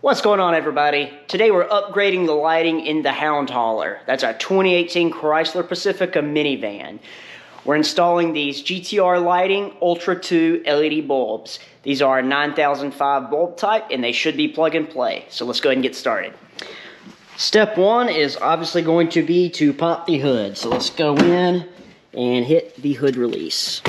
What's going on, everybody? Today we're upgrading the lighting in the Hound Hauler. That's our 2018 Chrysler Pacifica minivan. We're installing these GTR lighting Ultra 2 LED bulbs. These are 9005 bulb type and they should be plug and play. So let's go ahead and get started. Step one is obviously going to be to pop the hood. So let's go in and hit the hood release.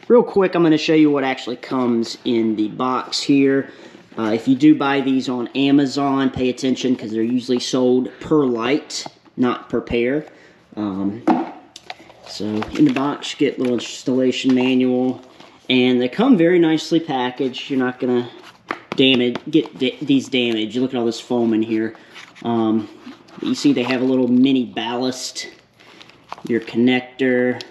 Real quick, I'm going to show you what actually comes in the box here. If you do buy these on Amazon, pay attention because they're usually sold per light, not per pair. So in the box, you get a little installation manual, and they come very nicely packaged. You're not going to get these damaged. You look at all this foam in here. You see they have a little mini ballast, your connector.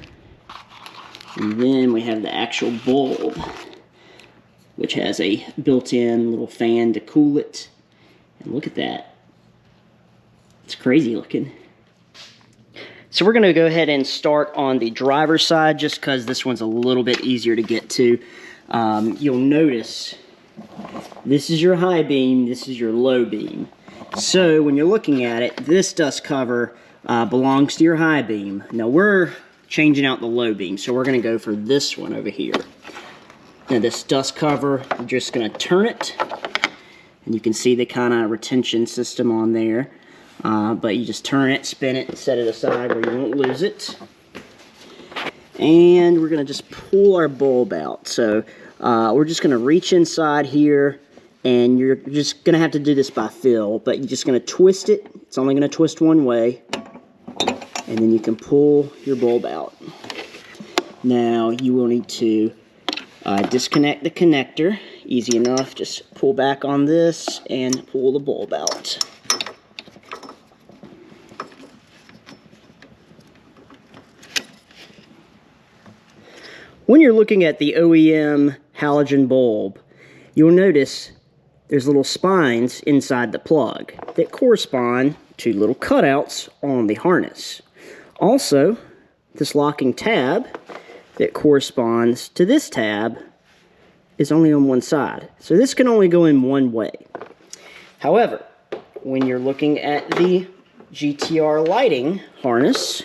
And then we have the actual bulb, which has a built-in little fan to cool it. And look at that. It's crazy looking. So we're going to go ahead and start on the driver's side just because this one's a little bit easier to get to. You'll notice this is your high beam, this is your low beam. So when you're looking at it, this dust cover belongs to your high beam. Now we're changing out the low beam, so we're going to go for this one over here. Now this dust cover, I'm just going to turn it, and you can see the kind of retention system on there, but you just turn it, spin it, set it aside where you won't lose it. And we're going to just pull our bulb out. So we're just going to reach inside here, and you're just going to have to do this by feel, but you're just going to twist it. It's only going to twist one way. And then you can pull your bulb out. Now you will need to disconnect the connector. Easy enough, just pull back on this and pull the bulb out. When you're looking at the OEM halogen bulb, you'll notice there's little spines inside the plug that correspond to little cutouts on the harness. Also, this locking tab that corresponds to this tab is only on one side. So this can only go in one way. However, when you're looking at the GTR lighting harness,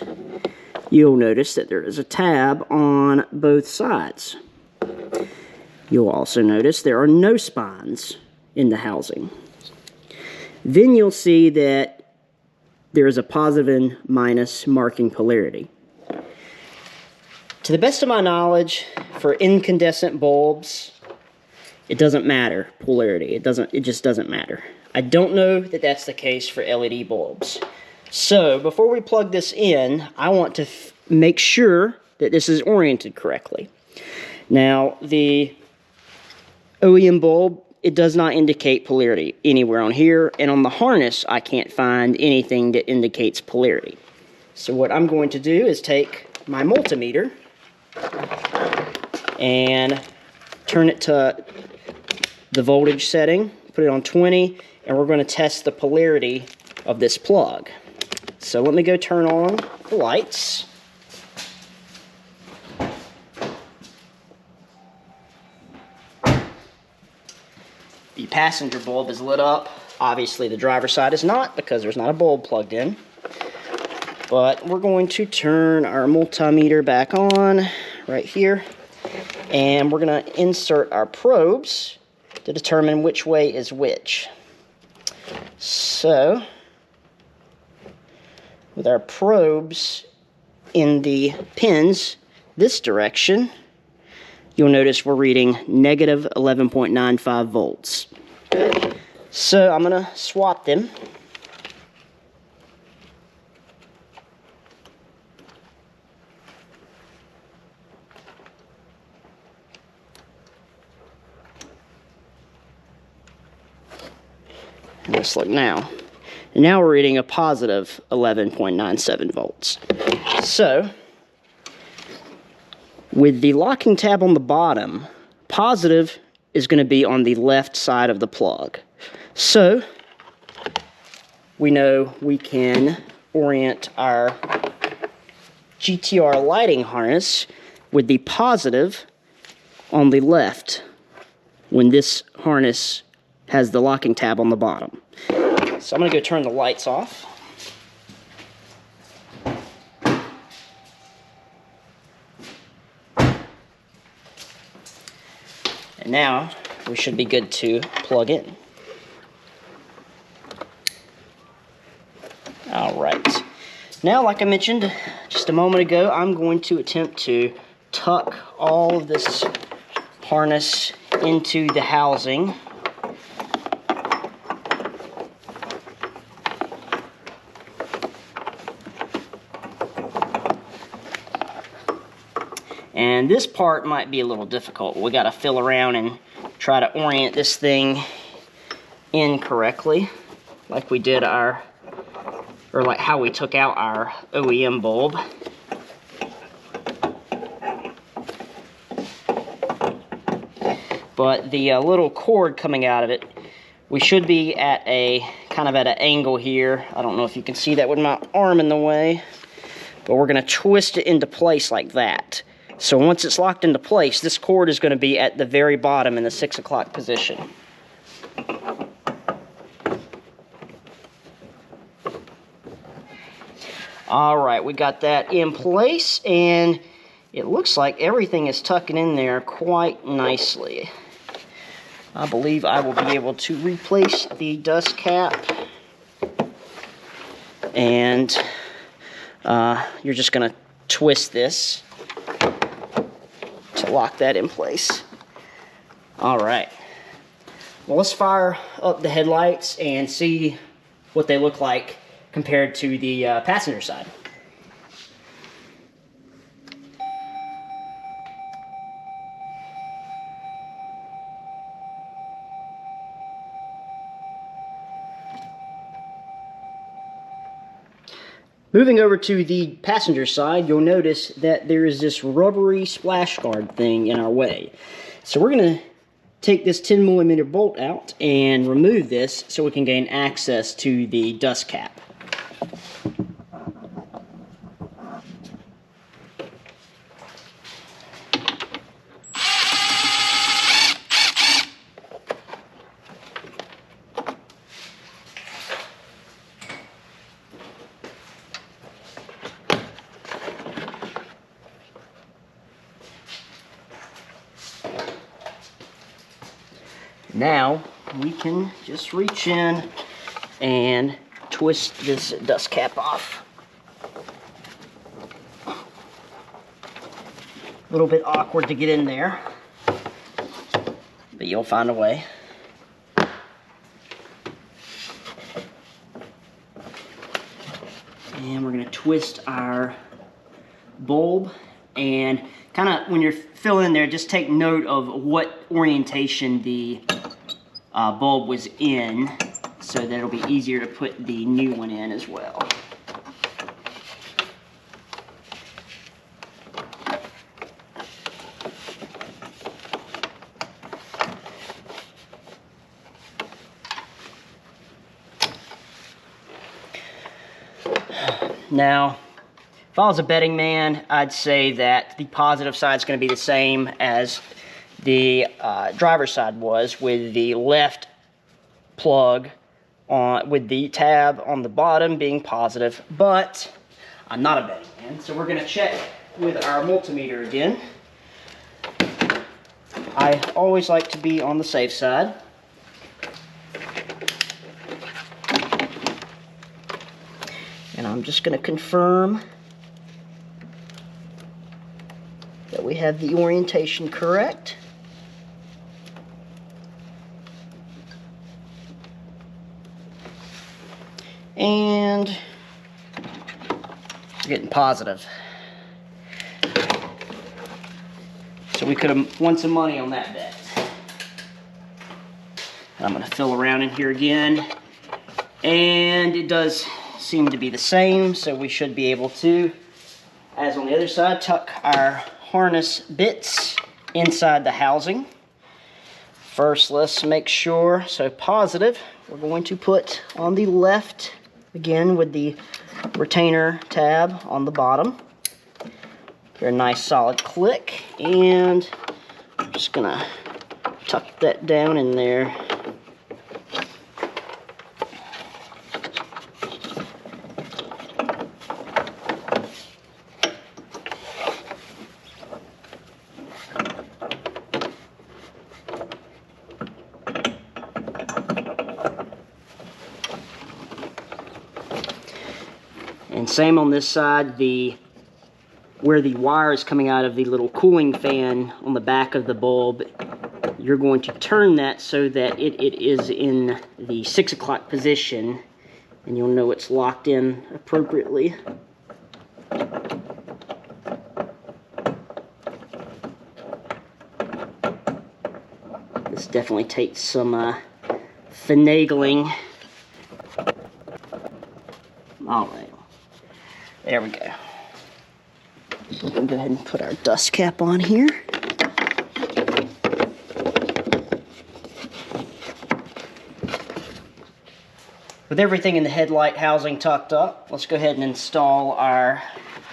you'll notice that there is a tab on both sides. You'll also notice there are no spines in the housing. Then you'll see that there is a positive and minus marking polarity. To the best of my knowledge, for incandescent bulbs, it doesn't matter polarity. It just doesn't matter. I don't know that that's the case for LED bulbs. So before we plug this in, I want to make sure that this is oriented correctly. Now the OEM bulb, it does not indicate polarity anywhere on here, and on the harness I can't find anything that indicates polarity. So what I'm going to do is take my multimeter and turn it to the voltage setting, put it on 20, and we're going to test the polarity of this plug. So let me go turn on the lights. The passenger bulb is lit up. Obviously the driver's side is not because there's not a bulb plugged in. But we're going to turn our multimeter back on right here. And we're going to insert our probes to determine which way is which. So, with our probes in the pins this direction, you'll notice we're reading negative 11.95 volts. So I'm going to swap them. And let's look now. And now we're reading a positive 11.97 volts. So, with the locking tab on the bottom, positive is going to be on the left side of the plug. So, we know we can orient our GTR lighting harness with the positive on the left when this harness has the locking tab on the bottom. So I'm going to go turn the lights off. And now we should be good to plug in. Alright. Now, like I mentioned just a moment ago, I'm going to attempt to tuck all of this harness into the housing. And this part might be a little difficult. We got to fill around and try to orient this thing in correctly, like we did our, or like how we took out our OEM bulb. But the little cord coming out of it, we should be at a kind of at an angle here. I don't know if you can see that with my arm in the way, but we're going to twist it into place like that. So once it's locked into place, this cord is going to be at the very bottom in the 6 o'clock position. Alright, we got that in place, and it looks like everything is tucking in there quite nicely. I believe I will be able to replace the dust cap, and you're just going to twist this to lock that in place. Alright, well, let's fire up the headlights and see what they look like compared to the passenger side. Moving over to the passenger side, you'll notice that there is this rubbery splash guard thing in our way. So we're going to take this 10mm bolt out and remove this so we can gain access to the dust cap. Now we can just reach in and twist this dust cap off. A little bit awkward to get in there, but you'll find a way. And we're going to twist our bulb, and kind of when you're filling in there, just take note of what orientation the bulb was in, so that it'll be easier to put the new one in as well. Now, if I was a betting man, I'd say that the positive side is going to be the same as the driver's side was, with the left plug on, with the tab on the bottom being positive, but I'm not a betting man, so we're going to check with our multimeter again. I always like to be on the safe side. And I'm just going to confirm that we have the orientation correct. And we're getting positive. So we could have won some money on that bet. I'm going to fill around in here again And it does seem to be the same, so we should be able to, as on the other side, tuck our harness bits inside the housing. First, let's make sure, so positive, we're going to put on the left, again with the retainer tab on the bottom. Get a nice solid click, and I'm just gonna tuck that down in there. And same on this side, where the wire is coming out of the little cooling fan on the back of the bulb, you're going to turn that so that it is in the 6 o'clock position, and you'll know it's locked in appropriately. This definitely takes some finagling. All right. There we go. We're going to go ahead and put our dust cap on here. With everything in the headlight housing tucked up, let's go ahead and install our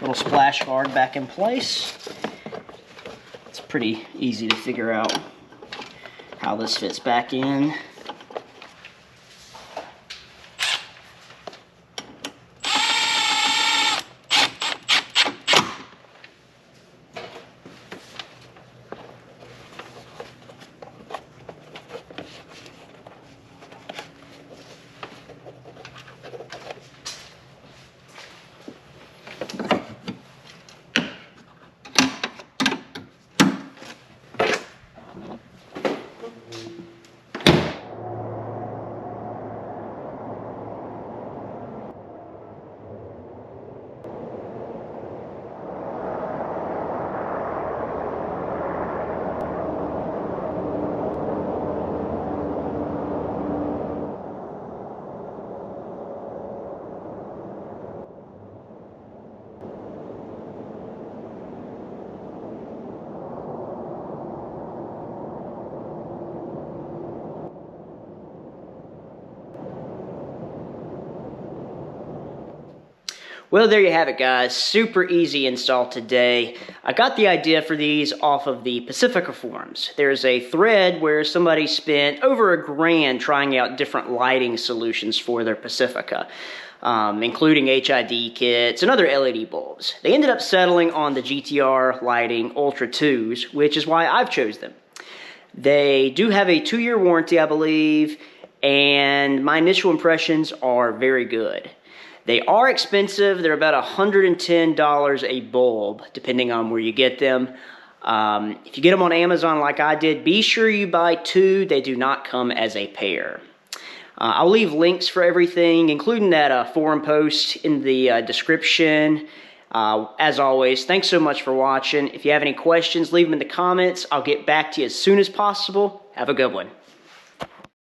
little splash guard back in place. It's pretty easy to figure out how this fits back in. Well, there you have it, guys. Super easy install today. I got the idea for these off of the Pacifica forums. There's a thread where somebody spent over $1,000 trying out different lighting solutions for their Pacifica, including HID kits and other LED bulbs. They ended up settling on the GTR lighting Ultra 2s, which is why I've chose them. They do have a 2-year warranty, I believe, and my initial impressions are very good. They are expensive. They're about $110 a bulb, depending on where you get them. If you get them on Amazon like I did, be sure you buy 2. They do not come as a pair. I'll leave links for everything, including that forum post in the description. As always, thanks so much for watching. If you have any questions, leave them in the comments. I'll get back to you as soon as possible. Have a good one.